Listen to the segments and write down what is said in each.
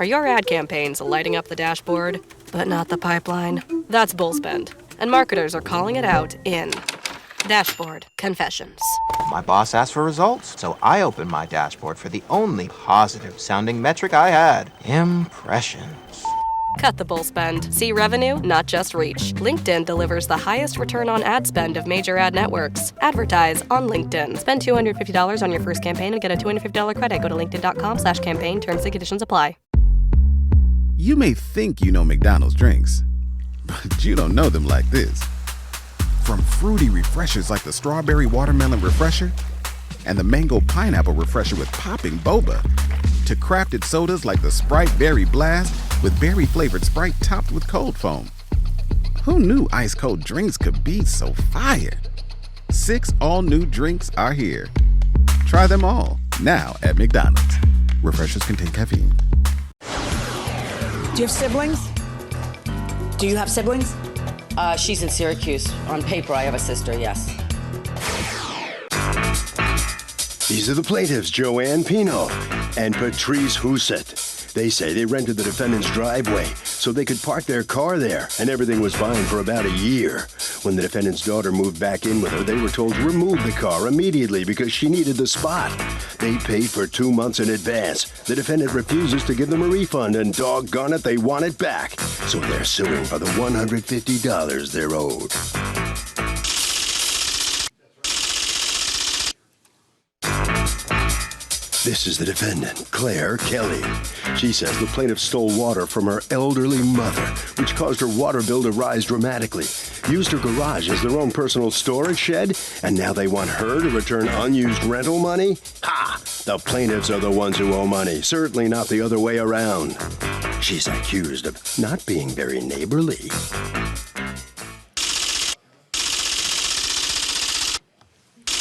Are your ad campaigns lighting up the dashboard, but not the pipeline? That's bullspend, and marketers are calling it out in Dashboard Confessions. My boss asked for results, so I opened my dashboard for the only positive-sounding metric I had: impressions. Cut the bull spend. See revenue, not just reach. LinkedIn delivers the highest return on ad spend of major ad networks. Advertise on LinkedIn. Spend $250 on your first campaign and get a $250 credit. Go to linkedin.com/campaign. Terms and conditions apply. You may think you know McDonald's drinks, but you don't know them like this. From fruity refreshers like the Strawberry Watermelon Refresher and the Mango Pineapple Refresher with popping boba, to crafted sodas like the Sprite Berry Blast with berry-flavored Sprite topped with cold foam. Who knew ice-cold drinks could be so fire? 6 all-new drinks are here. Try them all, now at McDonald's. Refreshers contain caffeine. Do you have siblings? Do you have siblings? She's in Syracuse. On paper, I have a sister, yes. These are the plaintiffs, Joanne Pino and Patrice Housset. They say they rented the defendant's driveway so they could park their car there, and everything was fine for about a year. When the defendant's daughter moved back in with her, they were told to remove the car immediately because she needed the spot. They paid for 2 months in advance. The defendant refuses to give them a refund, and doggone it, they want it back. So they're suing for the $150 they're owed. This is the defendant, Claire Kelly. She says the plaintiff stole water from her elderly mother, which caused her water bill to rise dramatically, used her garage as their own personal storage shed, and now they want her to return unused rental money? Ha! The plaintiffs are the ones who owe money, certainly not the other way around. She's accused of not being very neighborly.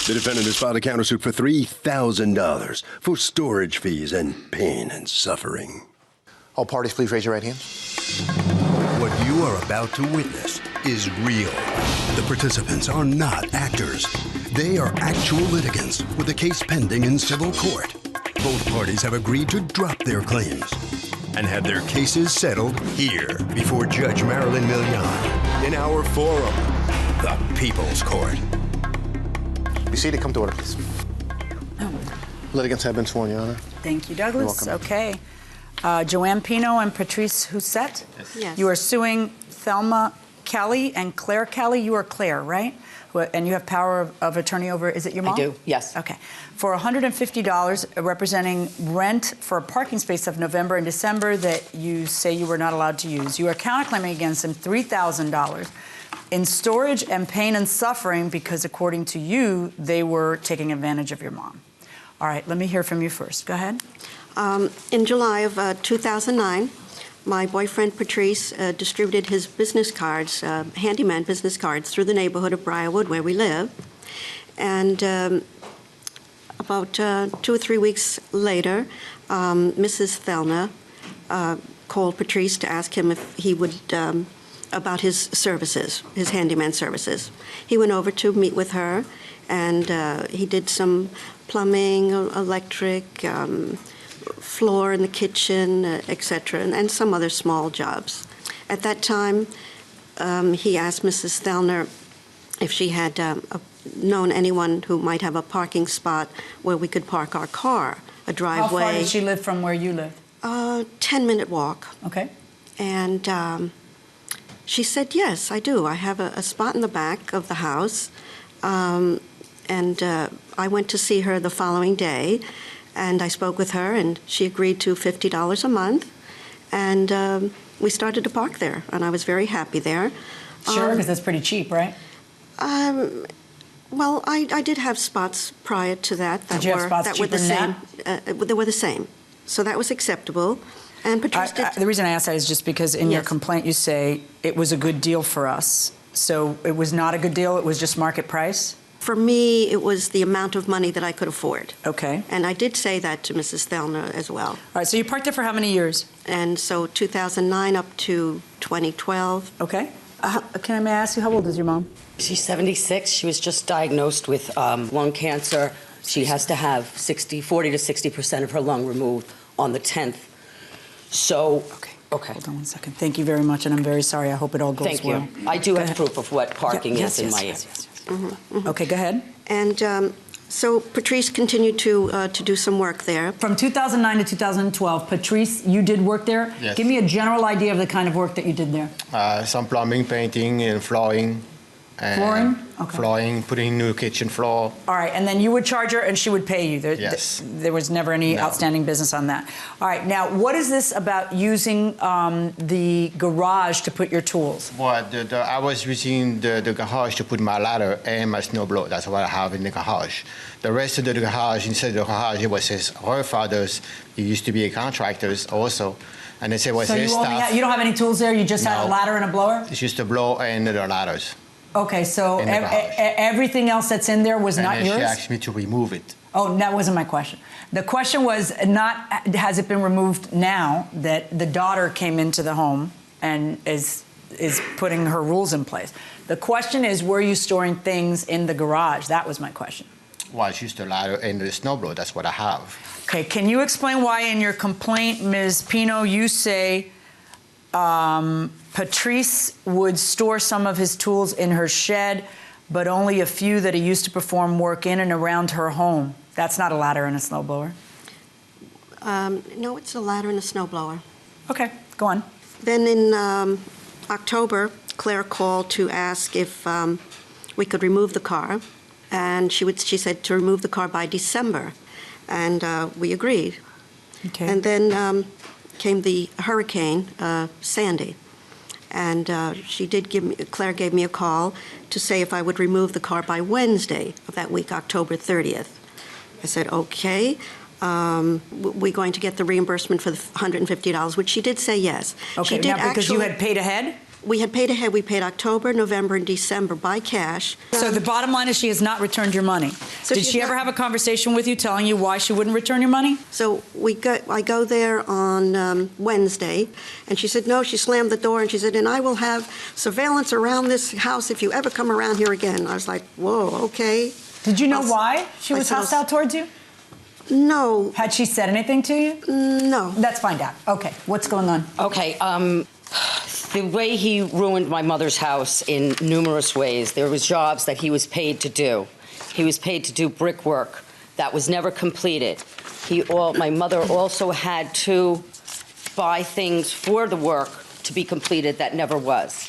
The defendant has filed a countersuit for $3,000 for storage fees and pain and suffering. All parties, please raise your right hand. What you are about to witness is real. The participants are not actors. They are actual litigants with a case pending in civil court. Both parties have agreed to drop their claims and have their cases settled here before Judge Marilyn Millian in our forum, the People's Court. Be seated. Come to order, please. Litigants have been sworn, Your Honor. Thank you, Douglas. You're welcome. Okay. Joanne Pino and Patrice Housset. Yes. You are suing Thelma Kelly and Claire Kelly. You are Claire, right? And you have power of attorney over, is it your mom? I do, yes. Okay. For $150, representing rent for a parking space of November and December that you say you were not allowed to use. You are counterclaiming against them $3,000 in storage and pain and suffering because, according to you, they were taking advantage of your mom. All right, let me hear from you first. Go ahead. In July of 2009, my boyfriend Patrice distributed his business cards, handyman business cards, through the neighborhood of Briarwood where we live. And about 2 or 3 weeks later, Mrs. Thelma called Patrice to ask him if he would about his services, his handyman services. He went over to meet with her, and he did some plumbing, electric, floor in the kitchen, etc., and some other small jobs. At that time, he asked Mrs. Thelner if she had known anyone who might have a parking spot where we could park our car, a driveway. How far did she live from where you live? 10-minute walk. Okay. And she said, yes, I do. I have a spot in the back of the house. And I went to see her the following day, and I spoke with her, and she agreed to $50 a month. And we started to park there, and I was very happy there. Sure, because that's pretty cheap, right? Well, I did have spots prior to that Did you have spots that were the cheaper same. They were the same, so that was acceptable. And Patrice did. The reason I ask that is just because in your complaint you say it was a good deal for us. So it was not a good deal. It was just market price. For me, it was the amount of money that I could afford. Okay. And I did say that to Mrs. Thelner as well. All right. So you parked there for how many years? And so 2009 up to 2012. Okay. Can I ask you, how old is your mom? She's 76. She was just diagnosed with lung cancer. She has to have 40 to 60% of her lung removed on the 10th So, Okay. Hold on one second. Thank you very much, and I'm very sorry. I hope it all goes Thank well. you. I do have proof of what parking is in my... Yes. Okay, go ahead. And so Patrice continued to do some work there. From 2009 to 2012, Patrice, you did work there? Yes. Give me a general idea of the kind of work that you did there. Some plumbing, painting, and flooring. Flooring? Okay. Flooring, putting new kitchen floor. All right, and then you would charge her and she would pay you. Yes. There was never any outstanding business on that. All right, now what is this about using the garage to put your tools? Well, I was using the garage to put my ladder and my snowblower. That's what I have in the garage. The rest of the garage, inside the garage, it was his grandfather's. He used to be a contractor also. And they said, well, So his stuff. you don't have any tools there? You just had a ladder and a blower? It's just a blower and the ladders. Okay, so In the garage. everything else that's in there was not And then yours? she asked me to remove it. Oh, that wasn't my question. The question was not, has it been removed now that the daughter came into the home and is putting her rules in place? The question is, were you storing things in the garage? That was my question. Well, it's just a ladder and the snowblower. That's what I have. Okay, can you explain why in your complaint, Ms. Pino, you say Patrice would store some of his tools in her shed, but only a few that he used to perform work in and around her home? That's not a ladder and a snowblower. No, it's a ladder and a snowblower. Okay, go on. Then in October, Claire called to ask if we could remove the car, and she said to remove the car by December, and we agreed. Okay. And then came the hurricane, Sandy, and Claire gave me a call to say if I would remove the car by Wednesday of that week, October 30th. I said, okay. We're going to get the reimbursement for the $150, which she did say yes. Okay, she did now because you had paid ahead? We had paid ahead. We paid October, November, and December by cash. So the bottom line is she has not returned your money. So Did she's she ever not- have a conversation with you telling you why she wouldn't return your money? So I go there on Wednesday, and she said, no, she slammed the door, and she said, and I will have surveillance around this house if you ever come around here again. I was like, whoa, okay. Did you know why she was said, hostile towards you? No. Had she said anything to you? No. Let's find out. Okay, what's going on? Okay, the way he ruined my mother's house in numerous ways, there was jobs that he was paid to do. He was paid to do brickwork that was never completed. My mother also had to buy things for the work to be completed that never was.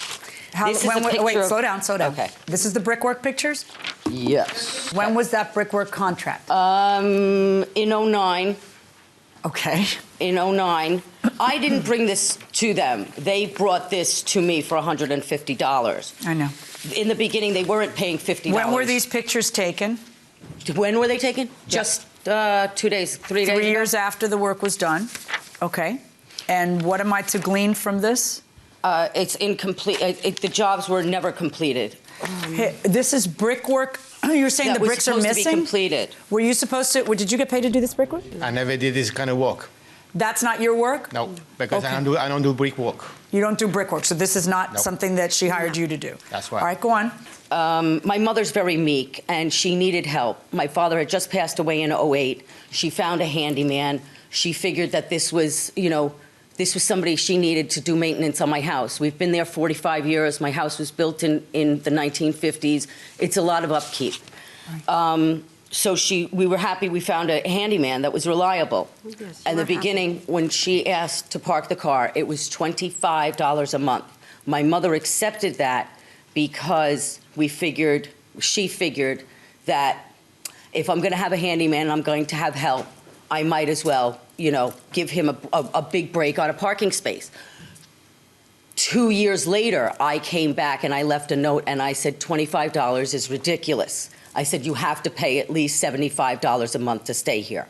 This is a picture Wait, of- slow down. Okay. This is the brickwork pictures? Yes. When was that brickwork contract? In '09. Okay. In '09. I didn't bring this to them. They brought this to me for $150. I know. In the beginning, they weren't paying $50. When were these pictures taken? When were they taken? Just 2 days, 3 days 3 ago? years after the work was done. Okay. And what am I to glean from this? It's incomplete. The jobs were never completed. Hey, this is brickwork. You're saying That the was bricks are supposed to be missing? completed. Were you supposed to? Did you get paid to do this brickwork? I never did this kind of work. That's not your work? No, because Okay. I don't do brick work. You don't do brickwork, so this is not No. something that she hired you to do. That's right. All right, go on. My mother's very meek, and she needed help. My father had just passed away in '08. She found a handyman. She figured that this was somebody she needed to do maintenance on my house. We've been there 45 years. My house was built in the 1950s. It's a lot of upkeep. So we were happy we found a handyman that was reliable. Yes, In the we're happy. beginning, when she asked to park the car, it was $25 a month. My mother accepted that because she figured that if I'm going to have a handyman and I'm going to have help, I might as well, give him a big break on a parking space. 2 years later, I came back and I left a note and I said, $25 is ridiculous. I said, you have to pay at least $75 a month to stay here.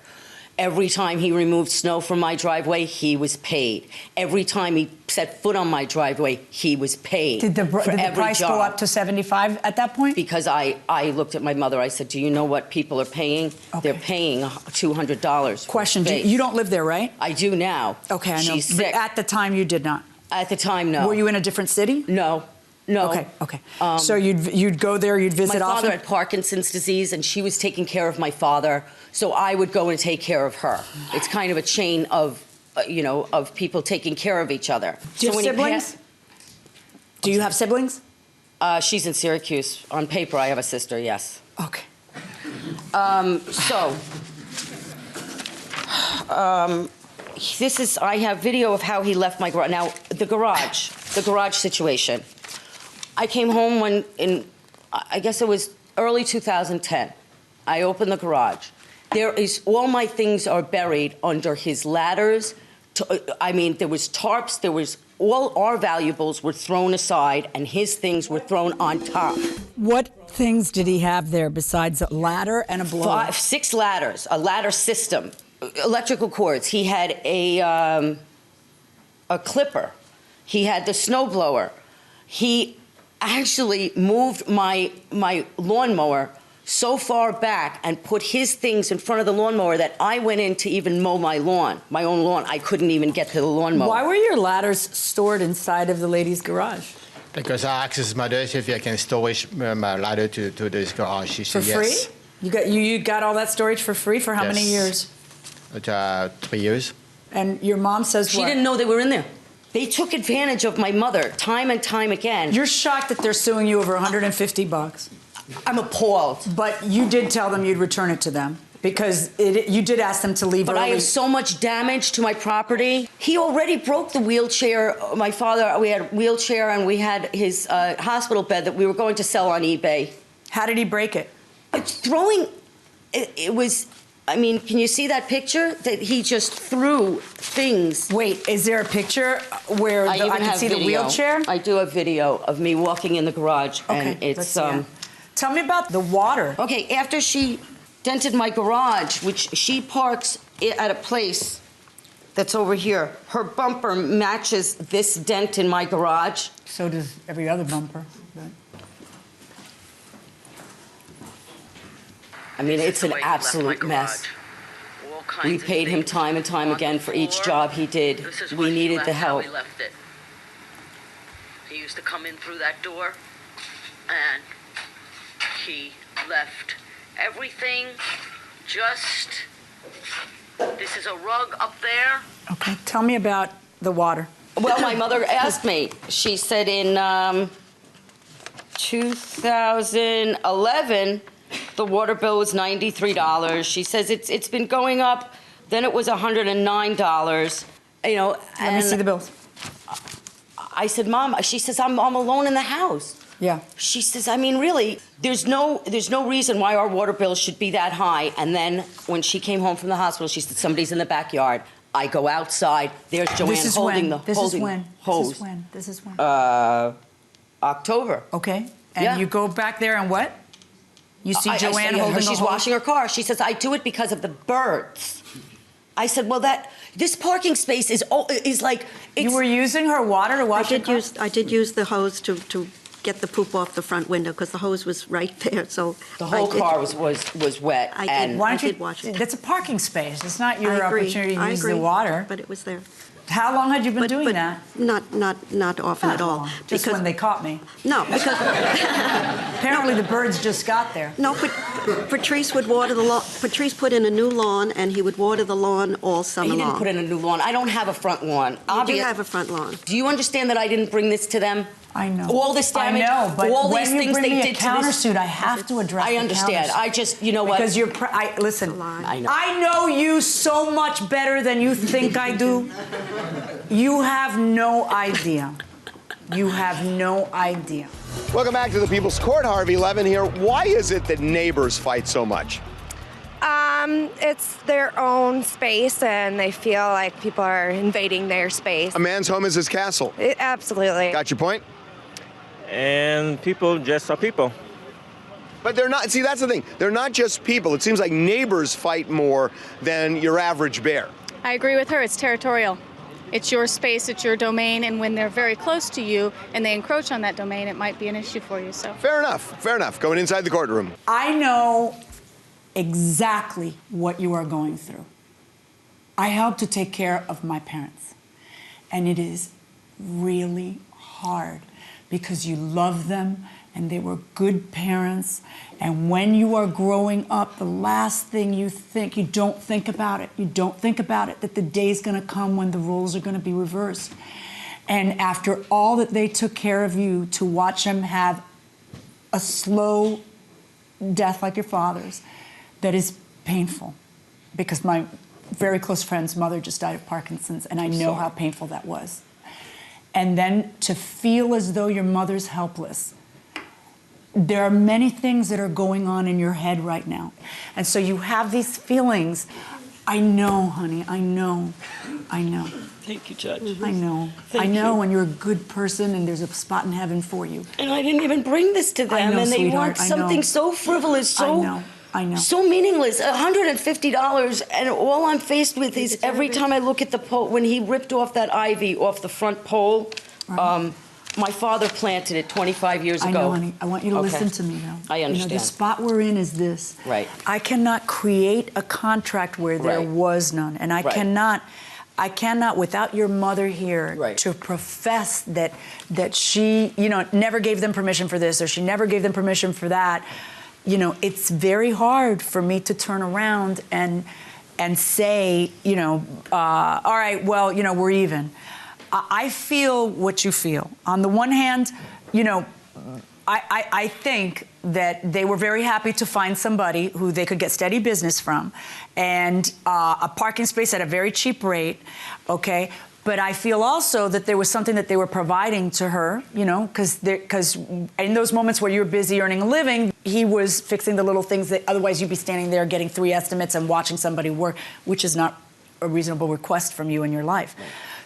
Every time he removed snow from my driveway, he was paid. Every time he set foot on my driveway, he was paid. Did the for every price go job. up to 75 at that point? Because I looked at my mother, I said, do you know what people are paying? Okay. They're paying $200. Question, space. you don't live there, right? I do now. Okay, I know. She's But sick. at the time, you did not. At the time, no. Were you in a different city? No. Okay. So you'd go there, you'd visit My father often? had Parkinson's disease, and she was taking care of my father, so I would go and take care of her. It's kind of a chain of of people taking care of each other. Do you have siblings? Do you have siblings? She's in Syracuse. On paper, I have a sister, yes. Okay. I have video of how he left my garage. Now, the garage situation. I came home I guess it was early 2010. I opened the garage. All my things are buried under his ladders. There was tarps, all our valuables were thrown aside and his things were thrown on top. What things did he have there besides a ladder and a blower? 6 ladders, a ladder system, electrical cords. He had a clipper. He had the snowblower. He actually moved my lawnmower so far back and put his things in front of the lawnmower that I went in to even mow my own lawn. I couldn't even get to the lawnmower. Why were your ladders stored inside of the lady's garage? Because I asked his mother if I can storage my ladder to this garage. She said yes. For free? You got all that storage for free for how many years? 3 years. And your mom says She didn't know they were in there. They took advantage of my mother time and time again. You're shocked that they're suing you over $150. I'm appalled. But you did tell them you'd return it to them because you did ask them to leave early. But I have so much damage to my property. He already broke the wheelchair. My father, we had a wheelchair and we had his hospital bed that we were going to sell on eBay. How did he break it? It was, can you see that picture? That he just threw things. Wait, is there a picture where I can see the wheelchair? I do have video of me walking in the garage, and it's Tell me about the water. Okay, after she dented my garage, which she parks at a place that's over here, her bumper matches this dent in my garage. So does every other bumper. It's an absolute mess. We paid him time and time again for each job he did. We needed the help. He used to come in through that door, and he left everything. This is a rug up there. Okay, tell me about the water. Well, my mother asked me. She said in 2011, the water bill was $93. She says it's been going up. Then it was $109. Let me see the bills. I said, Mom. She says I'm alone in the house. Yeah. She says, really, there's no reason why our water bill should be that high. And then when she came home from the hospital, she said, somebody's in the backyard. I go outside. There's Joanne holding the hose. This is when? October. Okay. And you go back there and what? You see Joanne holding the hose? She's washing her car. She says, I do it because of the birds. I said, well, this parking space is like... You were using her water to wash your car? I did use the hose to get the poop off the front window because the hose was right there. So the whole car was wet. I did wash it. That's a parking space. It's not your opportunity to use the water. But it was there. How long had you been doing that? Not often at all. Just when they caught me. No, because apparently the birds just got there. No, but Patrice would water the lawn. Patrice put in a new lawn, and he would water the lawn all summer long. He didn't put in a new lawn. I don't have a front lawn. You do have a front lawn. Do you understand that I didn't bring this to them? I know. All this damage, I know, but all when these you things bring they me did a countersuit, I have to address I understand. The I just, you know what? Because listen, I know. I know you so much better than you think I do. You have no idea. You have no idea. Welcome back to the People's Court. Harvey Levin here. Why is it that neighbors fight so much? It's their own space, and they feel like people are invading their space. A man's home is his castle. Absolutely. Got your point? And people just are people. But they're not, see, that's the thing. They're not just people. It seems like neighbors fight more than your average bear. I agree with her. It's territorial. It's your space, it's your domain, and when they're very close to you and they encroach on that domain, it might be an issue for you. So fair enough. Fair enough. Going inside the courtroom. I know exactly what you are going through. I help to take care of my parents, and it is really hard because you love them and they were good parents. And when you are growing up, the last thing you don't think about it. You don't think about it, that the day's gonna come when the roles are gonna be reversed. And after all that they took care of you, to watch them have a slow death like your father's, that is painful. Because my very close friend's mother just died of Parkinson's, and I know how painful that was. And then to feel as though your mother's helpless. There are many things that are going on in your head right now. And so you have these feelings. I know, honey, I know. Thank you, Judge. I know. Thank I know, you. and you're a good person, and there's a spot in heaven for you. And I didn't even bring this to them, I know, and they sweetheart, want I know. something so frivolous, I know. so meaningless. $150, and all I'm faced with is every time I look at the pole, when he ripped off that ivy off the front pole, my father planted it 25 years ago. I know, honey. I want you to listen to me now. I understand. The spot we're in is this. Right. I cannot create a contract where there was none, and I cannot, without your mother here, to profess that she, never gave them permission for this, or she never gave them permission for that. It's very hard for me to turn around and say, all right, well, we're even. I feel what you feel. On the one hand, I think that they were very happy to find somebody who they could get steady business from, and a parking space at a very cheap rate, okay? But I feel also that there was something that they were providing to her, because in those moments where you're busy earning a living, he was fixing the little things that otherwise you'd be standing there getting 3 estimates and watching somebody work, which is not a reasonable request from you in your life.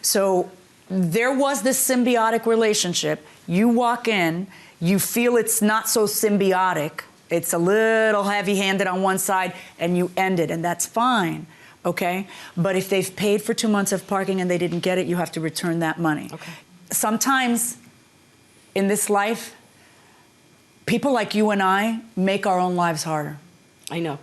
So there was this symbiotic relationship. You walk in, you feel it's not so symbiotic. It's a little heavy-handed on one side, and you end it, and that's fine, okay? But if they've paid for 2 months of parking and they didn't get it, you have to return that money. Okay. Sometimes in this life, people like you and I make our own lives harder. I know.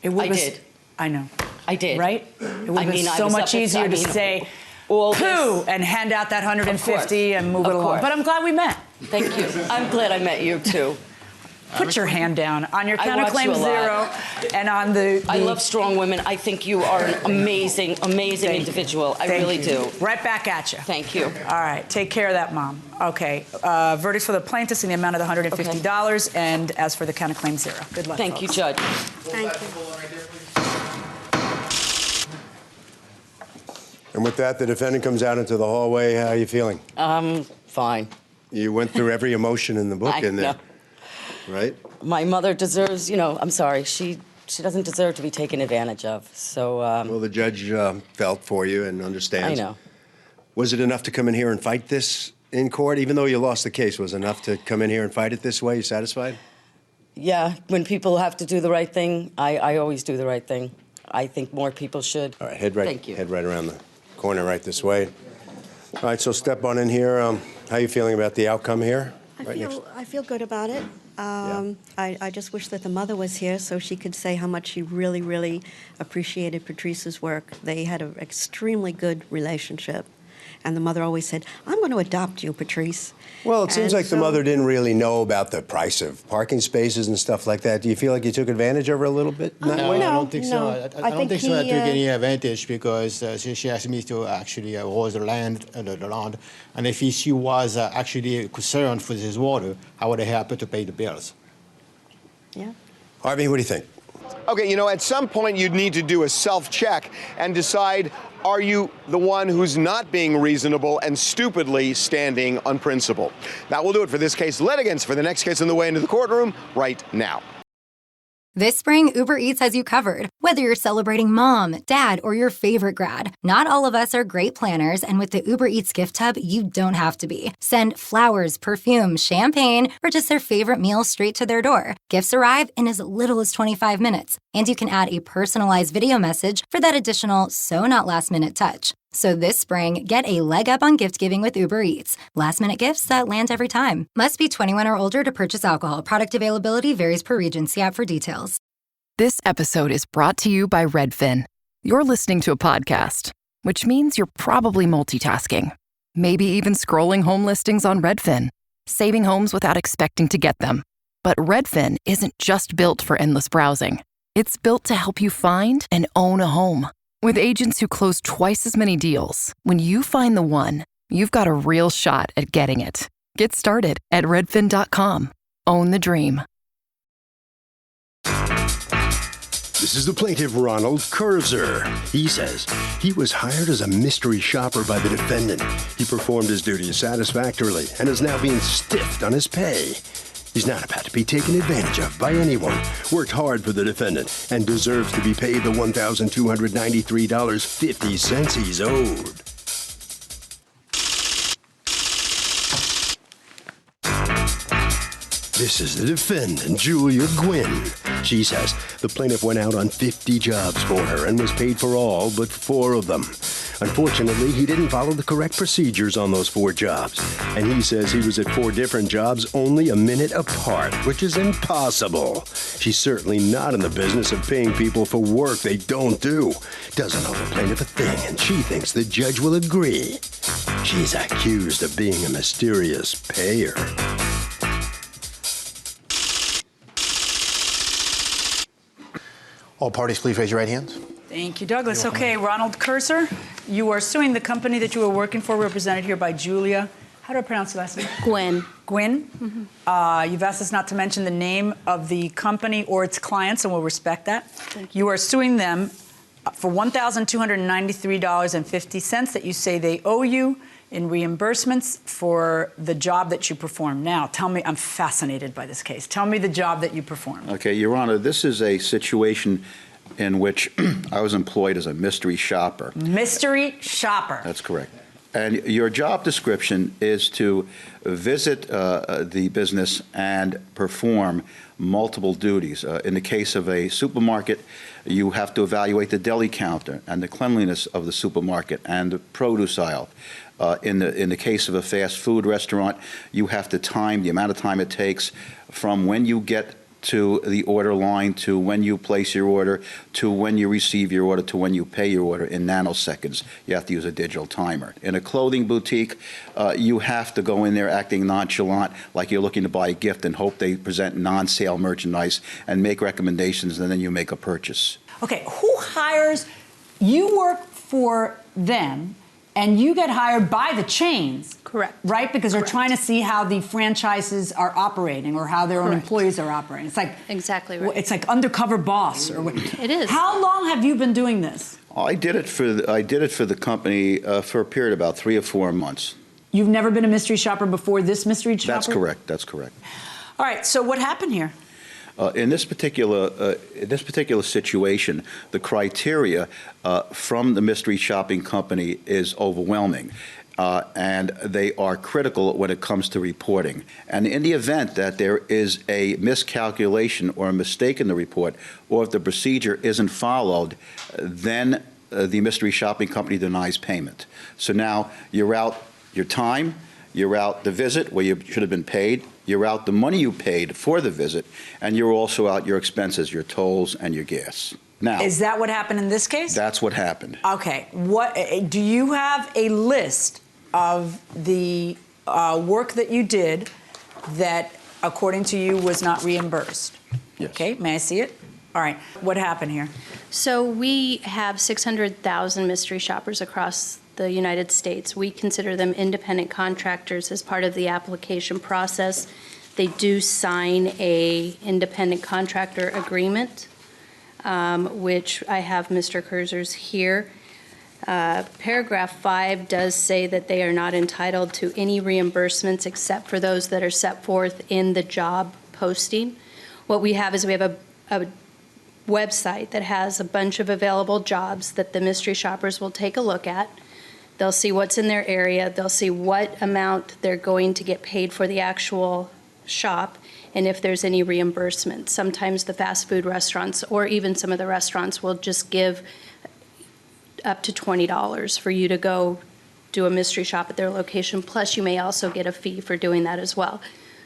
I did. I know. I did. Right? It would be so much easier to say, poo, and hand out that 150 and move it along. But I'm glad we met. Thank you. I'm glad I met you, too. Put your hand down on your I watch counterclaim you a lot. 0 and on the... I love strong women. I think you are an amazing individual. I really do. Right back at you. Thank you. All right. Take care of that, Mom. Okay. Verdict for the plaintiffs in the amount of the $150, and as for the counterclaim 0. Good luck, Thank you, Judge. Thank you. And with that, the defendant comes out into the hallway. How are you feeling? Fine. You went through every emotion in the book in there. Right? My mother deserves, I'm sorry, she doesn't deserve to be taken advantage of. So, well, the judge felt for you and understands. I know. Was it enough to come in here and fight this in court? Even though you lost the case, was it enough to come in here and fight it this way? You satisfied? Yeah, when people have to do the right thing, I always do the right thing. I think more people should. All right, head right, Thank you. Head right around the corner right this way. All right, so step on in here. How are you feeling about the outcome here? I feel good about it. I just wish that the mother was here so she could say how much she really, really appreciated Patrice's work. They had an extremely good relationship. And the mother always said, I'm going to adopt you, Patrice. Well, it seems like the mother didn't really know about the price of parking spaces and stuff like that. Do you feel like you took advantage of her a little bit? No, I don't think so. I don't think so. I took any advantage because she asked me to actually hold the land, and if she was actually concerned for this water, I would have helped her to pay the bills. Yeah. Harvey, what do you think? Okay, at some point you'd need to do a self-check and decide, are you the one who's not being reasonable and stupidly standing on principle? That will do it for this case. Litigants for the next case on the way into the courtroom right now. This spring, Uber Eats has you covered. Whether you're celebrating mom, dad, or your favorite grad, not all of us are great planners, and with the Uber Eats gift hub, you don't have to be. Send flowers, perfume, champagne, or just their favorite meal straight to their door. Gifts arrive in as little as 25 minutes, and you can add a personalized video message for that additional so-not-last-minute touch. So this spring, get a leg up on gift giving with Uber Eats. Last-minute gifts that land every time. Must be 21 or older to purchase alcohol. Product availability varies per region. See app for details. This episode is brought to you by Redfin. You're listening to a podcast, which means you're probably multitasking. Maybe even scrolling home listings on Redfin. saving homes without expecting to get them. But Redfin isn't just built for endless browsing. It's built to help you find and own a home. With agents who close twice as many deals, when you find the one, you've got a real shot at getting it. Get started at redfin.com. Own the dream. This is the plaintiff, Ronald Kurzer. He says he was hired as a mystery shopper by the defendant. He performed his duties satisfactorily and is now being stiffed on his pay. He's not about to be taken advantage of by anyone. Worked hard for the defendant and deserves to be paid the $1,293.50 he's owed. This is the defendant, Julia Gwynn. She says the plaintiff went out on 50 jobs for her and was paid for all but 4 of them. Unfortunately, he didn't follow the correct procedures on those 4 jobs. And he says he was at 4 different jobs only a minute apart, which is impossible. She's certainly not in the business of paying people for work they don't do. Doesn't owe the plaintiff a thing, and she thinks the judge will agree. She's accused of being a mysterious payer. All parties, please raise your right hands. Thank you, Douglas. Okay, Ronald Kurzer, you are suing the company that you were working for, represented here by Julia. How do I pronounce the last name? Gwynn. Gwynn? Mm-hmm. You've asked us not to mention the name of the company or its clients, and we'll respect that. You are suing them for $1,293.50 that you say they owe you in reimbursements for the job that you performed. Now, tell me, I'm fascinated by this case. Tell me the job that you performed. Okay, Your Honor, this is a situation in which I was employed as a mystery shopper. Mystery shopper. That's correct. And your job description is to visit the business and perform multiple duties. In the case of a supermarket, you have to evaluate the deli counter and the cleanliness of the supermarket and the produce aisle. In the case of a fast food restaurant, you have to time the amount of time it takes from when you get to the order line to when you place your order to when you receive your order to when you pay your order in nanoseconds. You have to use a digital timer. In a clothing boutique, you have to go in there acting nonchalant, like you're looking to buy a gift and hope they present non-sale merchandise and make recommendations, and then you make a purchase. Okay, who hires, you work for them, and you get hired by the chains. Correct. Right? Because they're trying to see how the franchises are operating or how their own employees are operating. It's like exactly right. It's like undercover boss or what. It is. How long have you been doing this? I did it for the company for a period of about 3 or 4 months. You've never been a mystery shopper before this mystery shopper? That's correct. That's correct. All right. So what happened here? In this particular situation, the criteria from the mystery shopping company is overwhelming, and they are critical when it comes to reporting. And in the event that there is a miscalculation or a mistake in the report, or if the procedure isn't followed, then the mystery shopping company denies payment. So now you're out your time, you're out the visit where you should have been paid, you're out the money you paid for the visit, and you're also out your expenses, your tolls and your gas. Now, is that what happened in this case? That's what happened. Okay. What do you have a list of the work that you did that, according to you, was not reimbursed? Yes. Okay. May I see it? All right. What happened here? So we have 600,000 mystery shoppers across the United States. We consider them independent contractors as part of the application process. They do sign a independent contractor agreement, which I have Mr. Kurzer's here. Paragraph 5 does say that they are not entitled to any reimbursements except for those that are set forth in the job posting. What we have is we have a website that has a bunch of available jobs that the mystery shoppers will take a look at. They'll see what's in their area. They'll see what amount they're going to get paid for the actual shop and if there's any reimbursement. Sometimes the fast food restaurants or even some of the restaurants will just give up to $20 for you to go do a mystery shop at their location. Plus, you may also get a fee for doing that as well.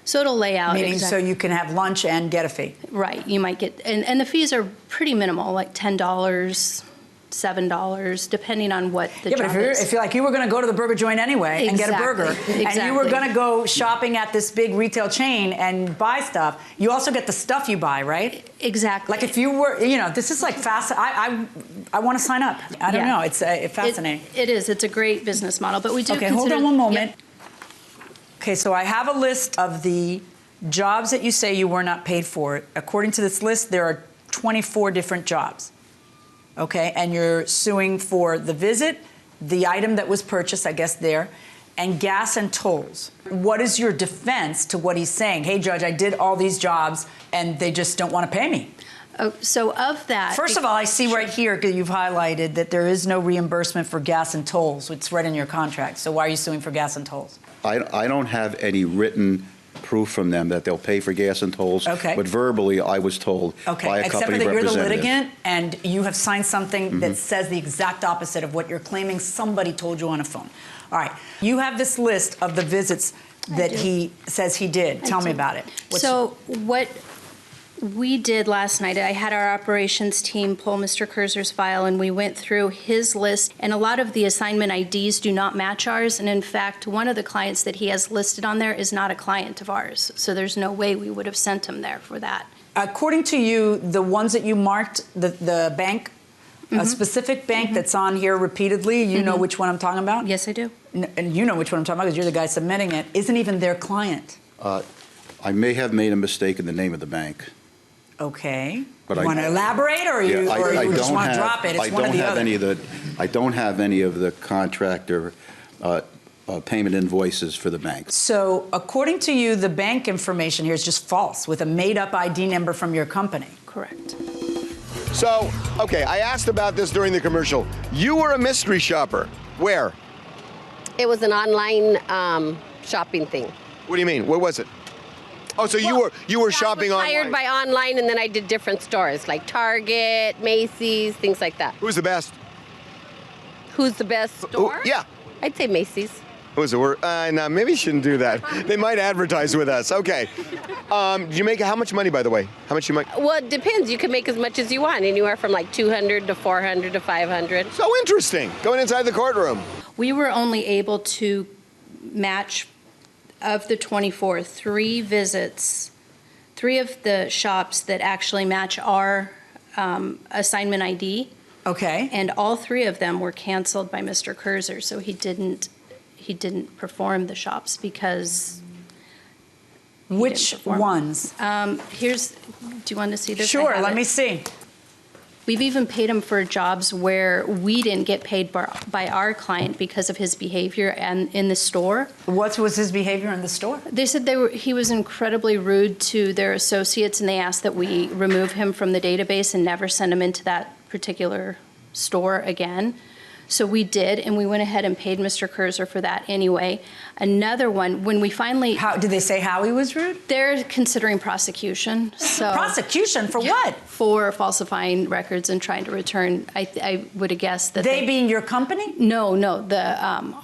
So it'll lay out. Meaning so you can have lunch and get a fee. Right. You might get, and the fees are pretty minimal, like $10, $7, depending on what the Yeah, job but is. if you're like you were going to go to the burger joint anyway and get a burger, and you were going to go shopping at this big retail chain and buy stuff, you also get the stuff you buy, right? Exactly. Like if you were, this is like fast. I want to sign up. I don't know. It's fascinating. It is. It's a great business model, but we do. Okay, hold on one moment. Okay, so I have a list of the jobs that you say you were not paid for. According to this list, there are 24 different jobs. Okay, and you're suing for the visit, the item that was purchased, I guess there, and gas and tolls. What is your defense to what he's saying? Hey, Judge, I did all these jobs and they just don't want to pay me. Oh, so of that... First of all, I see right here, you've highlighted that there is no reimbursement for gas and tolls. It's right in your contract. So why are you suing for gas and tolls? I don't have any written proof from them that they'll pay for gas and tolls. Okay. But verbally, I was told by a company representative. Except for that you're the litigant and you have signed something that says the exact opposite of what you're claiming somebody told you on a phone. All right. You have this list of the visits that he says he did. Tell me about it. So what we did last night, I had our operations team pull Mr. Kurzer's file and we went through his list, and a lot of the assignment IDs do not match ours, and in fact one of the clients that he has listed on there is not a client of ours, so there's no way we would have sent him there for that. According to you, the ones that you marked, the bank, a specific bank that's on here repeatedly, you know which one I'm talking about? Yes, I do. And you know which one I'm talking about because you're the guy submitting it, isn't even their client. I may have made a mistake in the name of the bank. Okay. But you want to elaborate, or you just want to drop it? It's one or the other. I don't have any of the contractor payment invoices for the bank. So, according to you, the bank information here is just false with a made-up ID number from your company. Correct. So, okay, I asked about this during the commercial. You were a mystery shopper. Where? It was an online shopping thing. What do you mean? What was it? Oh, so you were shopping online. I was hired by online, and then I did different stores like Target, Macy's, things like that. Who's the best? Who's the best store? Yeah. I'd say Macy's. What was the word? No, maybe you shouldn't do that. They might advertise with us. Okay. You make how much money, by the way? How much you make? Well, it depends. You can make as much as you want, anywhere from like 200 to 400 to 500. So interesting. Going inside the courtroom. We were only able to match, of the 24, 3 visits, 3 of the shops that actually match our assignment ID. Okay. And all 3 of them were canceled by Mr. Kurzer, so he didn't perform the shops because. Which ones? Here's. Do you want to see this? Sure. Let me see. We've even paid him for jobs where we didn't get paid by our client because of his behavior and in the store. What was his behavior in the store? They said he was incredibly rude to their associates, and they asked that we remove him from the database and never send him into that particular store again. So we did, and we went ahead and paid Mr. Kurzer for that anyway. Another one, when we finally... Did they say how he was rude? They're considering prosecution. So prosecution for what? For falsifying records and trying to return. I would have guessed that they being your company? No,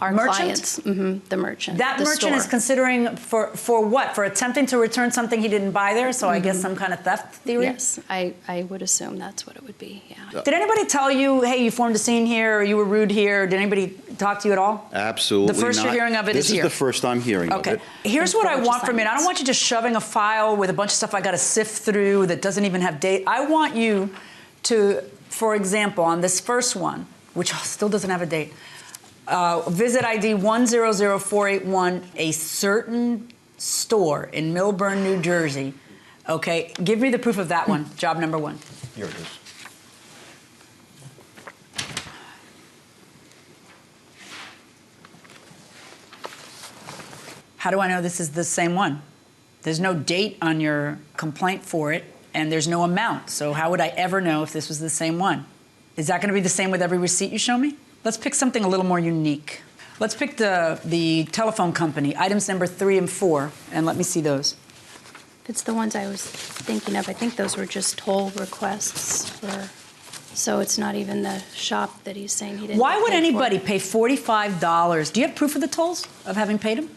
our merchant? clients. The merchant. That the merchant store. is considering for what? For attempting to return something he didn't buy there? So I guess some kind of theft theory? Yes, I would assume that's what it would be, yeah. Did anybody tell you, hey, you formed a scene here, or you were rude here? Did anybody talk to you at all? Absolutely The first not. you're hearing of it is here. This is the first I'm hearing of it. Here's what I want from you. I don't want you just shoving a file with a bunch of stuff I got to sift through that doesn't even have date. I want you to, for example, on this first one, which still doesn't have a date, visit ID 100481, a certain store in Millburn, New Jersey. Okay, give me the proof of that one, job number 1. Here it is. How do I know this is the same one? There's no date on your complaint for it, and there's no amount. So how would I ever know if this was the same one? Is that going to be the same with every receipt you show me? Let's pick something a little more unique. Let's pick the telephone company, items number 3 and 4, and let me see those. It's the ones I was thinking of. I think those were just toll requests for... So it's not even the shop that he's saying he didn't. Why would anybody pay $45? Do you have proof of the tolls, of having paid them?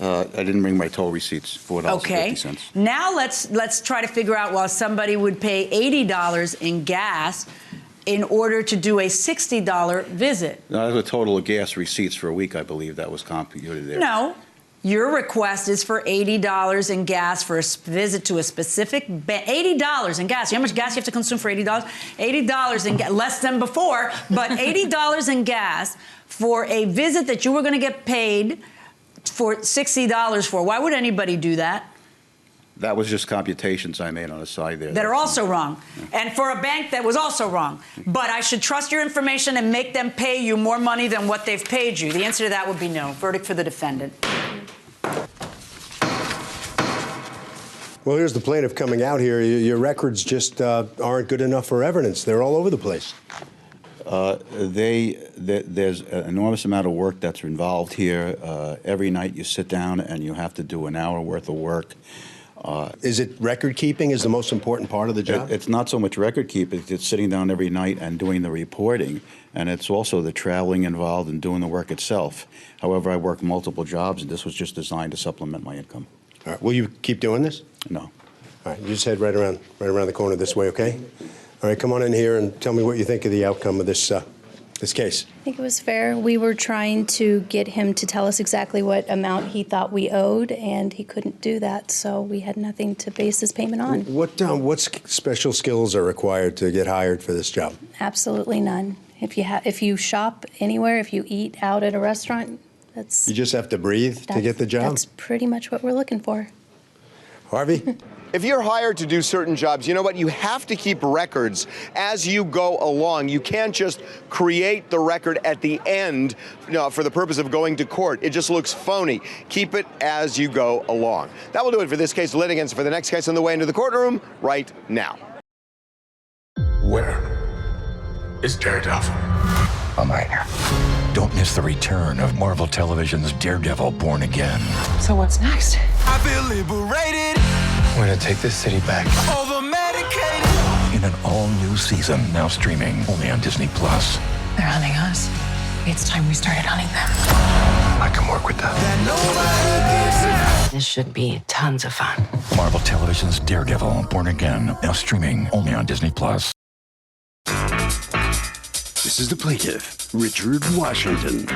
I didn't bring my toll receipts, $4.50. Okay. Now let's try to figure out why somebody would pay $80 in gas in order to do a $60 visit. No, that's a total of gas receipts for a week, I believe that was computed there. No. Your request is for $80 in gas for a visit to a specific $80 in gas. You know how much gas you have to consume for $80? $80 in gas, less than before, but $80 in gas for a visit that you were going to get paid for $60 for. Why would anybody do that? That was just computations I made on the side there. That are also wrong. And for a bank, that was also wrong. But I should trust your information and make them pay you more money than what they've paid you. The answer to that would be no. Verdict for the defendant. Well, here's the plaintiff coming out here. Your records just aren't good enough for evidence. They're all over the place. There's an enormous amount of work that's involved here. Every night you sit down and you have to do an hour worth of work. Is it record keeping is the most important part of the job? It's not so much record keeping, it's sitting down every night and doing the reporting, and it's also the traveling involved in doing the work itself. However, I work multiple jobs, and this was just designed to supplement my income. All right. Will you keep doing this? No. All right. You just head right around the corner this way, okay? All right. Come on in here and tell me what you think of the outcome of this case. I think it was fair. We were trying to get him to tell us exactly what amount he thought we owed, and he couldn't do that, so we had nothing to base his payment on. What special skills are required to get hired for this job? Absolutely none. If you shop anywhere, if you eat out at a restaurant, You just have to breathe to get the job? That's pretty much what we're looking for. Harvey? If you're hired to do certain jobs, you know what? You have to keep records as you go along. You can't just create the record at the end, for the purpose of going to court. It just looks phony. Keep it as you go along. That will do it for this case. Litigants for the next case on the way into the courtroom right now. Where is Daredevil? I'm right here. Don't miss the return of Marvel Television's Daredevil Born Again. So what's next? I feel liberated. We're gonna take this city back. Over-medicated. In an all-new season, now streaming only on Disney+. They're hunting us. It's time we started hunting them. I can work with that. This should be tons of fun. Marvel Television's Daredevil Born Again, now streaming only on Disney+. This is the plaintiff, Richard Washington.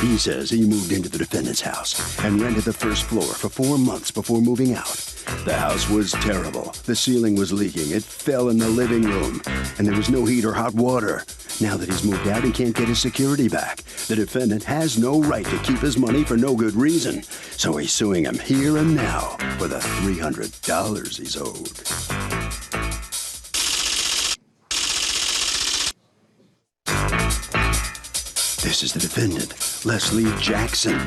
He says he moved into the defendant's house and rented the first floor for 4 months before moving out. The house was terrible. The ceiling was leaking. It fell in the living room, and there was no heat or hot water. Now that he's moved out, he can't get his security back. The defendant has no right to keep his money for no good reason, so he's suing him here and now for the $300 he's owed. This is the defendant, Leslie Jackson.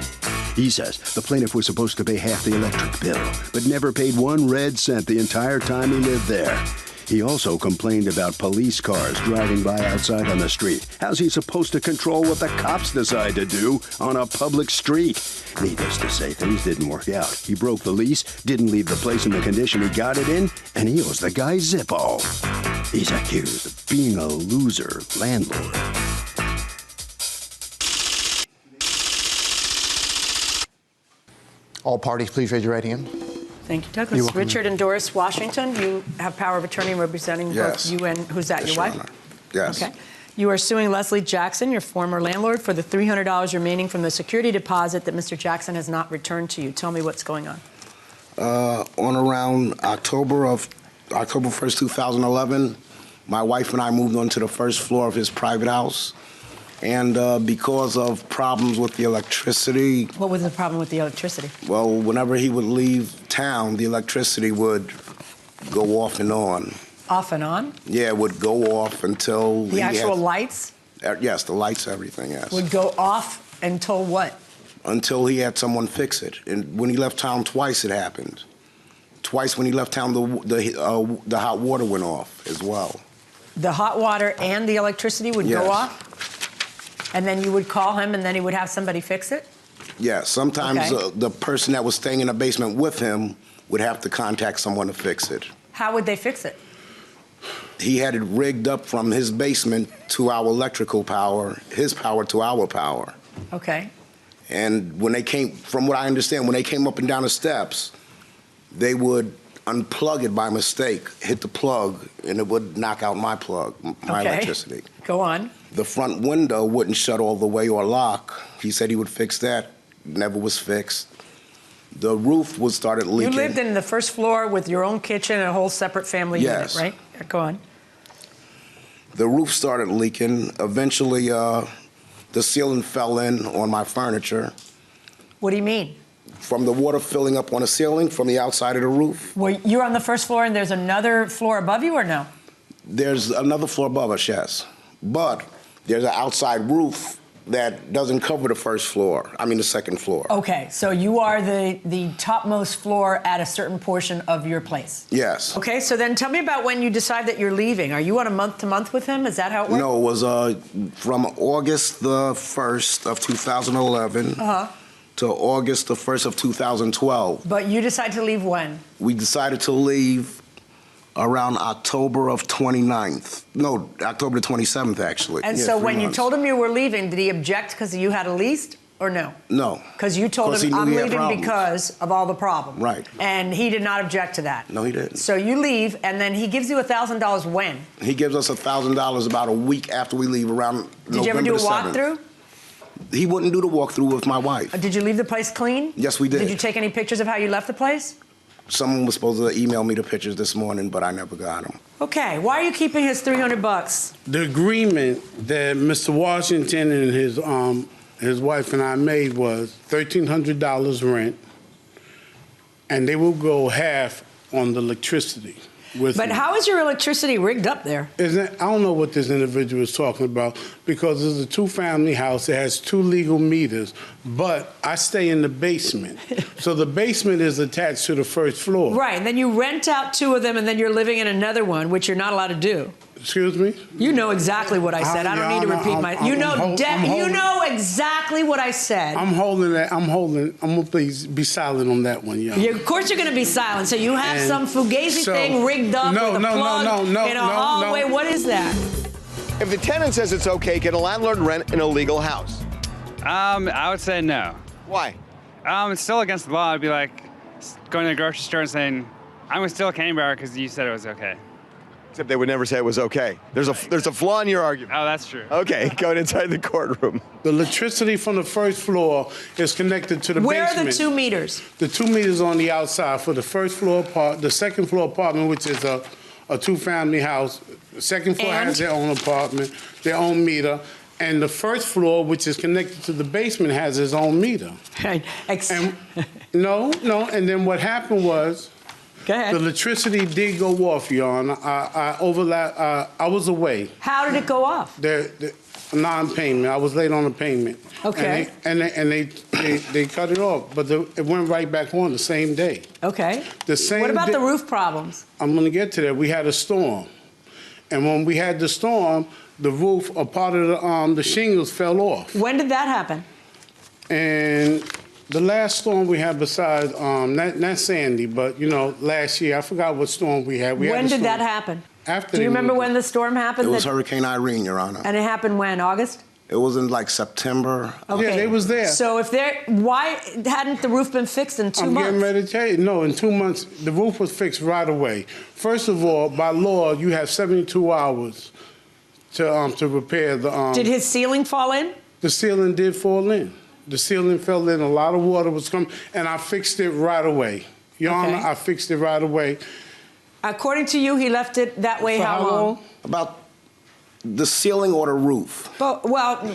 He says the plaintiff was supposed to pay half the electric bill, but never paid 1 red cent the entire time he lived there. He also complained about police cars driving by outside on the street. How's he supposed to control what the cops decide to do on a public street? Needless to say, things didn't work out. He broke the lease, didn't leave the place in the condition he got it in, and he owes the guy Zippo. He's accused of being a loser landlord. All parties, please raise your right hand. Thank you, Douglas. Richard and Doris Washington, you have power of attorney representing both you and, who's that, your wife? Yes. Okay. You are suing Leslie Jackson, your former landlord, for the $300 remaining from the security deposit that Mr. Jackson has not returned to you. Tell me what's going on. On around October 1st, 2011, my wife and I moved onto the first floor of his private house. And because of problems with the electricity... What was the problem with the electricity? Well, whenever he would leave town, the electricity would go off and on. Off and on? Yeah, it would go off until... The actual lights? Yes, the lights, everything, yes. Would go off until what? Until he had someone fix it. And when he left town twice, it happened. Twice when he left town, the hot water went off as well. The hot water and the electricity would go off? And then you would call him, and then he would have somebody fix it? Yeah, sometimes the person that was staying in the basement with him would have to contact someone to fix it. How would they fix it? He had it rigged up from his basement to our electrical power, his power to our power. Okay. And when they came, from what I understand, when they came up and down the steps, they would unplug it by mistake, hit the plug, and it would knock out my plug, my electricity. Go on. The front window wouldn't shut all the way or lock. He said he would fix that. Never was fixed. The roof was started leaking. You lived in the first floor with your own kitchen and a whole separate family unit, right? Go on. The roof started leaking. Eventually, the ceiling fell in on my furniture. What do you mean? From the water filling up on the ceiling from the outside of the roof. Well, you're on the first floor and there's another floor above you, or no? There's another floor above us, yes. But there's an outside roof that doesn't cover the first floor. I mean, the second floor. Okay, so you are the topmost floor at a certain portion of your place. Yes. Okay, so then tell me about when you decide that you're leaving. Are you on a month-to-month with him? Is that how it works? No, it was from August the 1st of 2011 to August the 1st of 2012. But you decide to leave when? We decided to leave around October of 29th. No, October 27th, actually. And Yeah, so 3 when you months. told him you were leaving, did he object because you had a lease, or no? No. Because you told 'Cause he him, knew I'm we had leaving problems. because of all the problems. Right. And he did not object to that. No, he didn't. So you leave, and then he gives you $1,000 when? He gives us $1,000 about a week after we leave, around Did you ever do a November the 7th. walkthrough? He wouldn't do the walkthrough with my wife. Did you leave the place clean? Yes, we did. Did you take any pictures of how you left the place? Someone was supposed to email me the pictures this morning, but I never got them. Okay, why are you keeping his $300? The agreement that Mr. Washington and his wife and I made was $1,300 rent, and they will go half on the electricity. But how is your electricity rigged up there? I don't know what this individual is talking about, because it's a two-family house. It has 2 legal meters, but I stay in the basement. So the basement is attached to the first floor. Right, and then you rent out 2 of them, and then you're living in another one, which you're not allowed to do. Excuse me? You know exactly what I said. I don't need to repeat you know exactly what I said. I'm gonna please be silent on that one, y'all. Of course you're going to be silent. So you have some fugazi thing rigged up with a plug in a hallway. What is that? If the tenant says it's okay, can a landlord rent an illegal house? I would say no. Why? It's still against the law. It'd be like going to the grocery store and saying, I'm going to steal a candy bar because you said it was okay. Except they would never say it was okay. There's a flaw in your argument. Oh, that's true. Okay, going inside the courtroom. The electricity from the first floor is connected to the basement. Where are the 2 meters? The 2 meters on the outside for the first floor the second floor apartment, which is a 2-family house. The second floor has their own apartment, their own meter. And the first floor, which is connected to the basement, has its own meter. No. And then what happened was, go ahead. The electricity did go off, Your Honor. I was away. How did it go off? The non-payment. I was late on the payment. Okay. And they cut it off, but it went right back on the same day. Okay. What about the roof problems? I'm going to get to that. We had a storm, and when we had the storm, the roof, a part of the shingles fell off. When did that happen? And the last storm we had besides, not Sandy, but, last year, I forgot what storm we had. When did that happen? After. Do you remember when the storm happened? It was Hurricane Irene, Your Honor. And it happened when? August? It was in like September. Okay. Yeah, they was there. So why hadn't the roof been fixed in 2 months? I'm getting ready to tell you. No, in 2 months, the roof was fixed right away. First of all, by law, you have 72 hours to repair the. Did his ceiling fall in? The ceiling did fall in. The ceiling fell in. A lot of water was coming, and I fixed it right away. Your Honor, I fixed it right away. According to you, he left it that way how long? About the ceiling or the roof.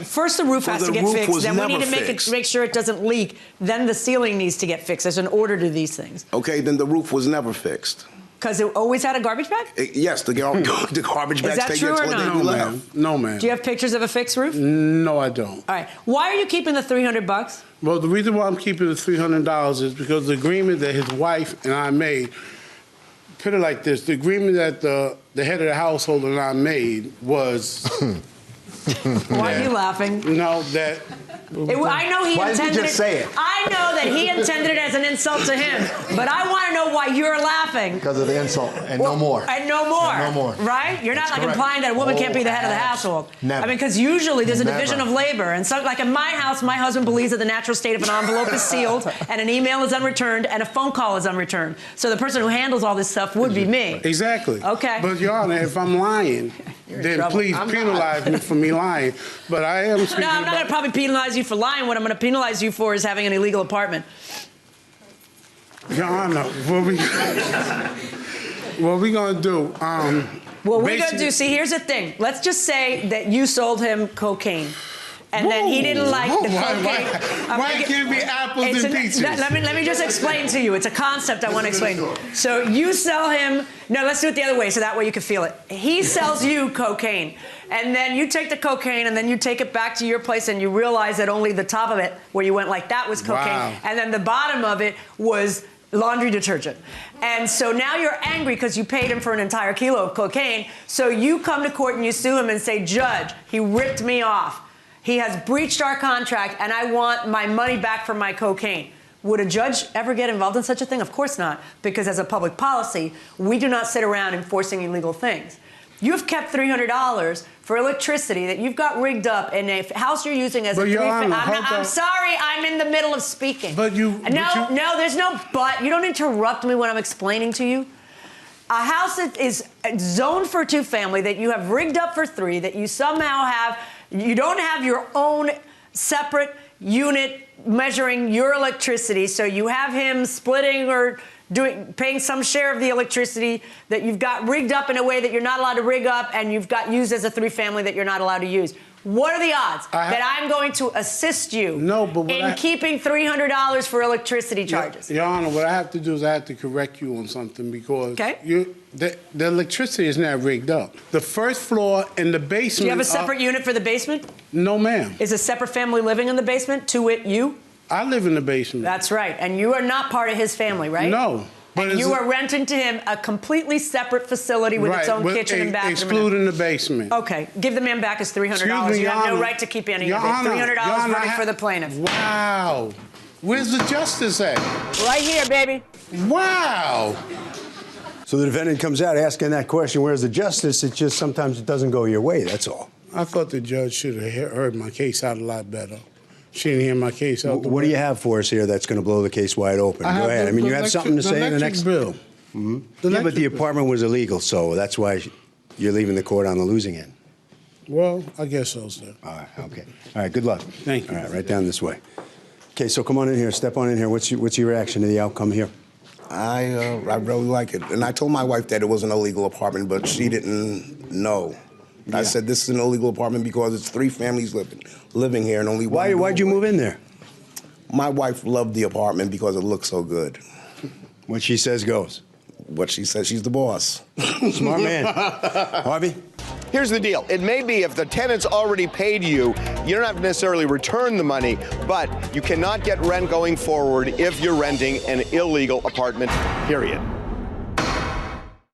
First the roof has to get fixed. Then we need to make sure it doesn't leak. Then the ceiling needs to get fixed. There's an order to these things. Okay, then the roof was never fixed. Because it always had a garbage bag? Yes, the garbage bags Is that true or no? No, ma'am. Do you have pictures of a fixed roof? No, I don't. All right. Why are you keeping the $300? Well, the reason why I'm keeping the $300 is because the agreement that his wife and I made, put it like this, the agreement that the head of the household and I made was... Why are you laughing? No, that... I know he intended Why did you just say it? I know that he intended it as an insult to him, but I want to know why you're laughing. Because of the insult, and no more. And no more. And no more. Right? You're not That's like correct. implying that a woman can't be the head of the household. Never. I mean, because usually there's a Never. division of labor, and so, like in my house, my husband believes that the natural state of an envelope is sealed, and an email is unreturned, and a phone call is unreturned. So the person who handles all this stuff would be me. Exactly. Okay. But Your Honor, if I'm lying, then trouble. please I'm not. penalize me for me lying. But I am speaking No, I'm not going to probably penalize you for lying. What I'm going to penalize you for is having an illegal apartment. Your Honor, what we gonna do? What we're going to do, see, here's the thing. Let's just say that you sold him cocaine. And then he didn't like the cocaine. Why can't it be apples and peaches? Let me just explain to you. It's a concept I want to explain. So you sell him. No, let's do it the other way, so that way you can feel it. He sells you cocaine, and then you take the cocaine, and then you take it back to your place, and you realize that only the top of it, where you went like that, was cocaine, Wow. and then the bottom of it was laundry detergent. And so now you're angry because you paid him for an entire kilo of cocaine. So you come to court and you sue him and say, Judge, he ripped me off. He has breached our contract, and I want my money back for my cocaine. Would a judge ever get involved in such a thing? Of course not, because as a public policy, we do not sit around enforcing illegal things. You've kept $300 for electricity that you've got rigged up in a house you're using as a I'm sorry, I'm in the middle of speaking. No, there's no but. You don't interrupt me when I'm explaining to you. A house that is zoned for 2-family that you have rigged up for 3, that you somehow have. You don't have your own separate unit measuring your electricity, so you have him splitting or paying some share of the electricity that you've got rigged up in a way that you're not allowed to rig up, and you've got used as a 3-family that you're not allowed to use. What are the odds that I'm going to assist you in keeping $300 for electricity charges? Your Honor, what I have to do is I have to correct you on something because the electricity is not rigged up. The first floor and the basement. Do you have a separate unit for the basement? No, ma'am. Is a separate family living in the basement, to wit you? I live in the basement. That's right. And you are not part of his family, right? No. And you are renting to him a completely separate facility with its own kitchen and bathroom. Excluding the basement. Okay. Give the man back his $300. You have no right to keep any of it. $300 verdict for the plaintiff. Wow. Where's the justice at? Right here, baby. Wow. So the defendant comes out asking that question, where's the justice? It's just sometimes it doesn't go your way, that's all. I thought the judge should have heard my case out a lot better. She didn't hear my case out. What do you have for us here that's going to blow the case wide open? Go ahead. I mean, you have something to say in the next bill. Yeah, but the apartment was illegal, so that's why you're leaving the court on the losing end. Well, I guess so, sir. All right, okay. All right, good luck. Thank you. All right, right down this way. Okay, so come on in here. Step on in here. What's your reaction to the outcome here? I really like it. And I told my wife that it was an illegal apartment, but she didn't know. I said this is an illegal apartment because it's 3 families living here and only one. Why'd you move in there? My wife loved the apartment because it looked so good. What she says goes. What she says, she's the boss. Smart man. Harvey? Here's the deal. It may be if the tenant's already paid you, you don't have to necessarily return the money, but you cannot get rent going forward if you're renting an illegal apartment, period.